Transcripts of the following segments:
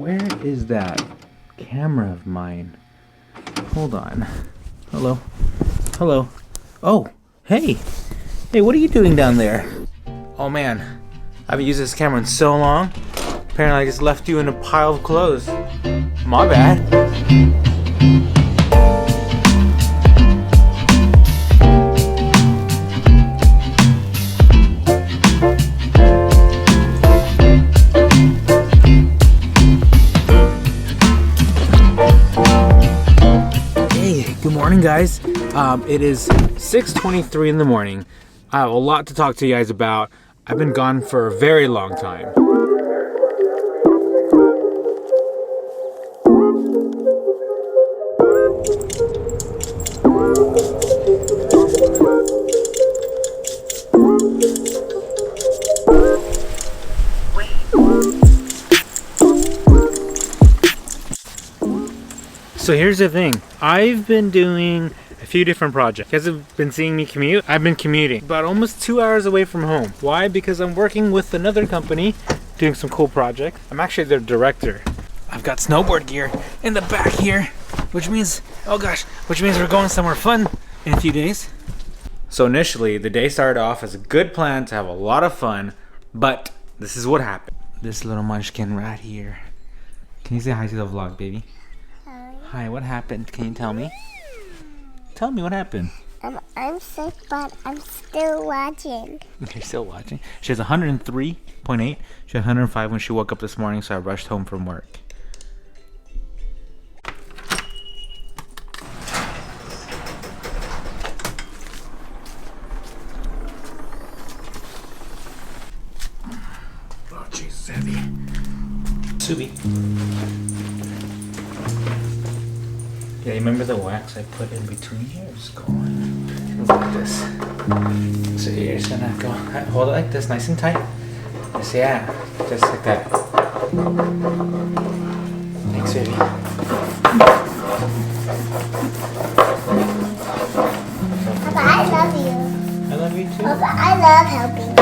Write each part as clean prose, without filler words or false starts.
Where is that camera of mine? Hold on. Hello? Hello? Oh, hey! Hey, what are you doing down there? Oh man, I haven't used this camera in so long. Apparently I just left you in a pile of clothes. My bad. Good morning, guys. It is 6:23 in the morning. I have a lot to talk to you guys about. I've been gone for a very long time. So here's the thing, I've been doing a few different projects. You guys have been seeing me commute. I've been commuting about almost 2 hours away from home. Why? Because I'm working with another company doing some cool projects. I'm actually their director. I've got snowboard gear in the back here, which means, oh gosh, which means we're going somewhere fun in a few days. So initially, the day started off as a good plan to have a lot of fun, but this is what happened. This little munchkin right here. Can you say hi to the vlog, baby? Hi, what happened? Can you tell me? Tell me what happened. I'm sick, but I'm still watching. You're still watching? She has 103.8. She had 105 when she woke up this morning, so I rushed home from work. Oh, Jesus, heavy. Subi. Yeah, you remember the wax I put in between here? Just go on. Like this. So you're just gonna go, hold it like this, nice and tight. Just, yeah, just like that. Thanks, baby. Papa, I love you. I love you too. Papa, I love helping.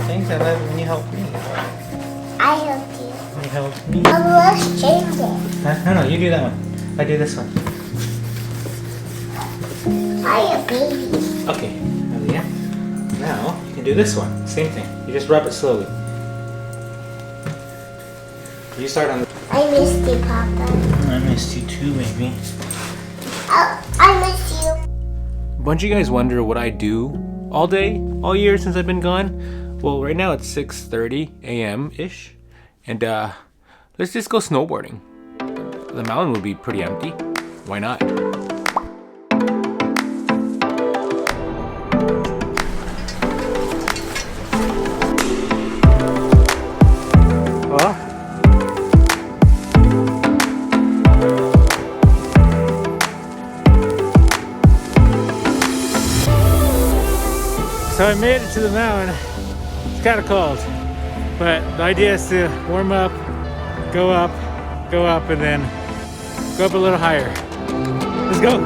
Thanks, I love when you help me. I helped you. You help me. Papa, let's change it. Huh? No, you do that one. I do this one. I'm a baby. Okay, yeah. Now you can do this one. Same thing. You just rub it slowly. You start on the. I missed you, Papa. I missed you too, baby. I miss you. A bunch of you guys wonder what I do all day, all year since I've been gone. Well, right now it's 6:30 a.m.-ish. And let's just go snowboarding. The mountain would be pretty empty. Why not? So I made it to the mountain. It's kind of cold, but the idea is to warm up, go up, and then go up a little higher. Let's go.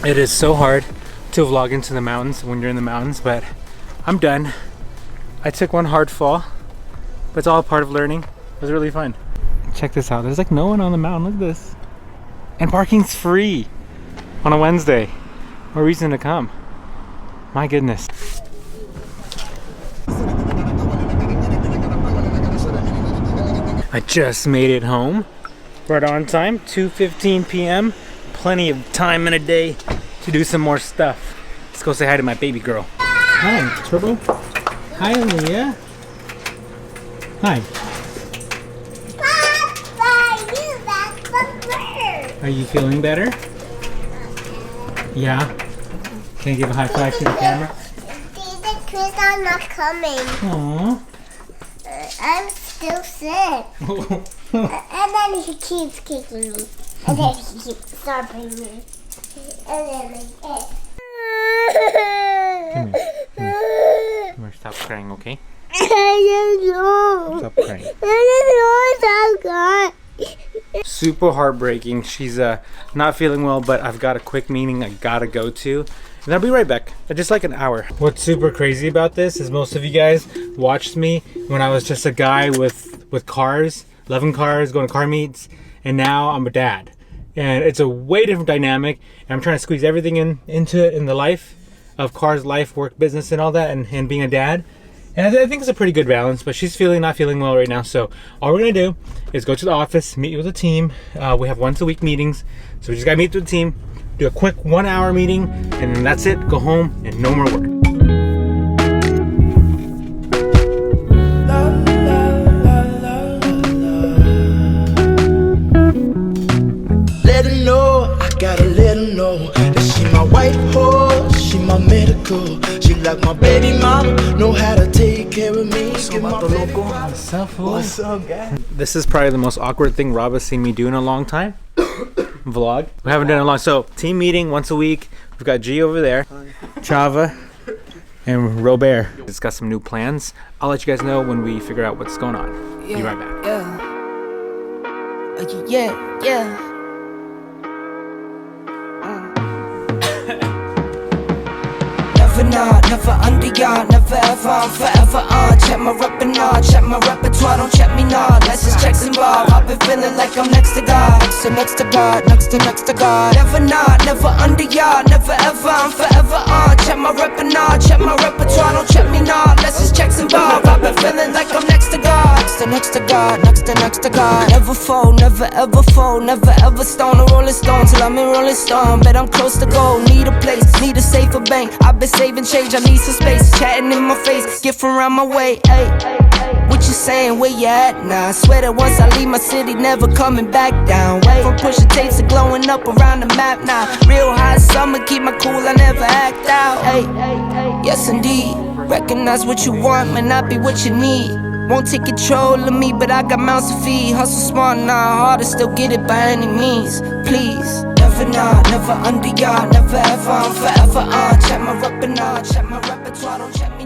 It is so hard to vlog into the mountains when you're in the mountains, but I'm done. I took one hard fall, but it's all part of learning. It was really fun. Check this out. There's like no one on the mountain. Look at this. And parking's free on a Wednesday. More reason to come. My goodness. I just made it home. Right on time, 2:15 p.m. Plenty of time in a day to do some more stuff. Let's go say hi to my baby girl. Hi, Turbo. Hi, Aaliyah. Hi. Are you feeling better? Yeah. Can you give a high five to the camera? See, the kids are not coming. Aww. I'm still sick. And then he keeps kicking me. And then he keeps stopping me. And then like this. Come here. Come here. Stop crying, okay? I don't know. Stop crying. I don't know. Super heartbreaking. She's not feeling well, but I've got a quick meeting I gotta go to. And I'll be right back. Just like an hour. What's super crazy about this is most of you guys watched me when I was just a guy with cars, loving cars, going to car meets, and now I'm a dad. And it's a way different dynamic. And I'm trying to squeeze everything into it in the life of cars, life, work, business, and all that, and being a dad. And I think it's a pretty good balance, but she's not feeling well right now. So all we're gonna do is go to the office, meet with the team. We have once a week meetings. So we just gotta meet with the team, do a quick 1 hour meeting, and then that's it, go home and no more work. Let her know, I gotta let her know that she my white horse, she my medical. She like my baby mama, know how to take care of me. Give my baby mama. What's up, guys? This is probably the most awkward thing Rob has seen me do in a long time. Vlog. We haven't done it long. So team meeting once a week. We've got G over there, Chava, and Robert. Discuss some new plans. I'll let you guys know when we figure out what's going on. Be right back. Yeah. Never not, never under yard, never ever, I'm forever on. Check my repertoire, check my repertoire, don't check me not. Let's just check some involved. I've been feeling like I'm next to God, next to God, next to God. Never not, never under yard, never ever, I'm forever on. Check my repertoire, don't check me not. Let's just check some involved. I've been feeling like I'm next to God, next to God, next to God. Never fold, never ever fold, never ever stone a rolling stone till I'm in Rolling Stone. Bet I'm close to goal, need a place, need a safer bank. I've been saving change, I need some space. Chatting in my face, get from around my way. Ay, what you saying, where you at now? I swear that once I leave my city, never coming back down. Wait, from pushing tapes to glowing up around the map now. Real hot summer, keep my cool, I never act out. Ay, yes indeed, recognize what you want, may not be what you need. Won't take control of me, but I got mouths to feed. Hustle smart, not hard to still get it by any means. Please, never not, never under yard, never ever, I'm forever on. Check my repertoire, don't check me